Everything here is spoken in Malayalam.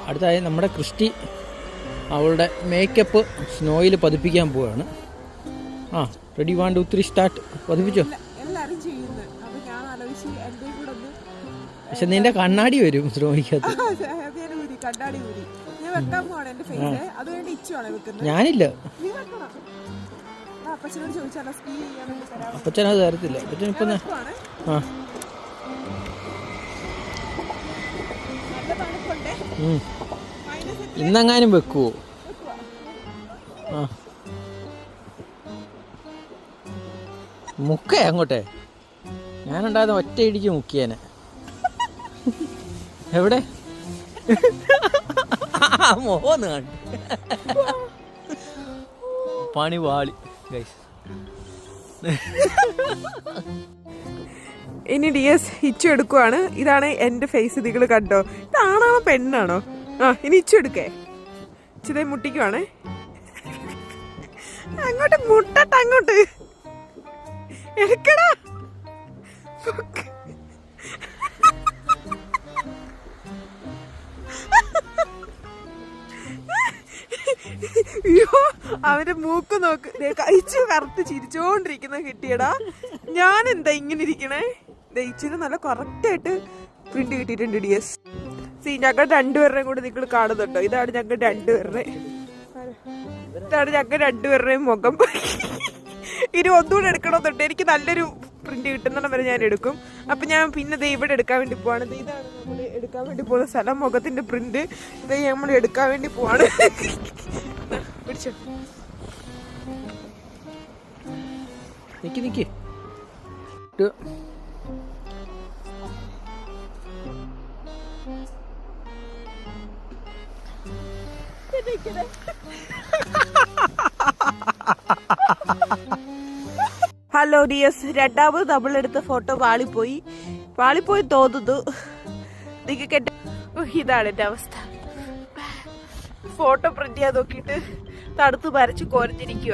അടുത്തായി നമ്മുടെ ക്രിസ്റ്റി അവളുടെ മേക്കപ്പ് സ്നോയിൽ പതിപ്പിക്കാൻ പോവുകയാണ്. ആ റെഡി 1 2 3 സ്റ്റാർട്ട്. പതിപ്പിച്ചോ? പക്ഷെ നിന്റെ കണ്ണാടി വരും സ്നോയ്ക്കകത്ത്. ഞാനില്ല, അപ്പച്ചനത് തരത്തില്ല. അപ്പച്ചൻ ഇപ്പൊ ആ ഇന്നെങ്ങാനും വെക്കുവോ? ആ മുക്കേ അങ്ങോട്ടെ. ഞാനുണ്ടായിരുന്ന ഒറ്റ ഇടിക്ക് മുക്കിയേനെ. എവിടെ മോന്ന് കണ്ടു പണി വാളി ഗൈസ്. ഇനി DS ഇച്ചു എടുക്കുവാണ്. ഇതാണ് എന്റെ ഫേസ്. നിങ്ങൾ കണ്ടോ? ഇതാണോ പെണ്ണാണോ? ആ ഇനി ഇച്ചു എടുക്കേ. ഇച്ചിതേ മുട്ടിക്കുവാണ്. അങ്ങോട്ട് മുട്ടട്ട് അങ്ങോട്ട് എടുക്കടാ. അയ്യോ അവന്റെ മൂക്ക് നോക്ക്. കഴിച്ചു കറുത്ത് ചിരിച്ചോണ്ടിരിക്കുന്ന കിട്ടിയടാ. ഞാൻ എന്താ ഇങ്ങനെ ഇരിക്കണേ? ദയിച്ചിന് നല്ല കറക്റ്റായിട്ട് പ്രിന്റ് കിട്ടിയിട്ടുണ്ട് DS. ഞങ്ങൾ രണ്ടുപേരുടെയും കൂടെ നിങ്ങൾ കാണുന്നുണ്ടോ? ഇതാണ് ഞങ്ങൾ രണ്ടുപേരുടെയും മുഖം. ഇനി ഒന്നുകൂടെ എടുക്കണമെന്നുണ്ട്. എനിക്ക് നല്ലൊരു പ്രിന്റ് കിട്ടുന്ന വരെ ഞാൻ എടുക്കും. അപ്പൊ ഞാൻ പിന്നെ ഇവിടെ എടുക്കാൻ വേണ്ടി പോവാണ്. ഇതാണ് നമ്മൾ എടുക്കാൻ വേണ്ടി പോകുന്ന സ്ഥലം. മുഖത്തിന്റെ പ്രിന്റ് ഇത് നമ്മൾ എടുക്കാൻ വേണ്ടി പോവാണ്. പിടിച്ചോ. നിക്ക് ഹലോ DS, രണ്ടാമത് നമ്മളെടുത്ത ഫോട്ടോ പാളിപ്പോയി തോന്നുന്നു. ഇതാണ് എന്റെ അവസ്ഥ. ഫോട്ടോ പ്രിന്റ് ചെയ്യാൻ നോക്കിയിട്ട് തടുത്ത് വരച്ച് കോരഞ്ഞിരിക്കുക.